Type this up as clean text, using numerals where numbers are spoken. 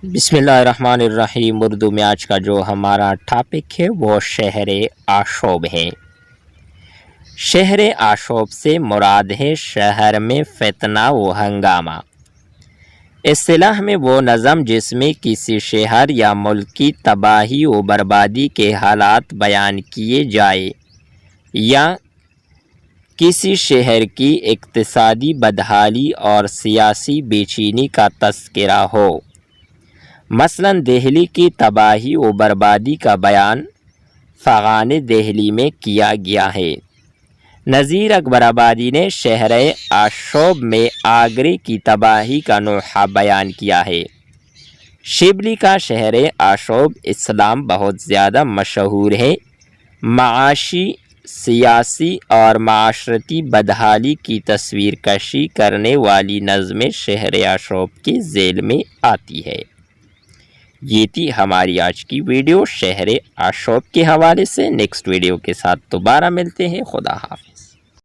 بسم اللہ الرحمن الرحیم۔ اردو میں آج کا جو ہمارا ٹاپک ہے وہ شہر آشوب ہے۔ شہر آشوب سے مراد ہے شہر میں فتنہ و ہنگامہ۔ اصطلاح میں وہ نظم جس میں کسی شہر یا ملک کی تباہی و بربادی کے حالات بیان کیے جائے یا کسی شہر کی اقتصادی بدحالی اور سیاسی بے چینی کا تذکرہ ہو۔ مثلاً دہلی کی تباہی و بربادی کا بیان فغان دہلی میں کیا گیا ہے۔ نذیر اکبر آبادی نے شہر آشوب میں آگرے کی تباہی کا نوحہ بیان کیا ہے۔ شبلی کا شہر آشوب اسلام بہت زیادہ مشہور ہے۔ معاشی، سیاسی اور معاشرتی بدحالی کی تصویر کشی کرنے والی نظم شہر آشوب کے ذیل میں آتی ہے۔ یہ تھی ہماری آج کی ویڈیو شہر آشوب کے حوالے سے۔ نیکسٹ ویڈیو کے ساتھ دوبارہ ملتے ہیں۔ خدا حافظ۔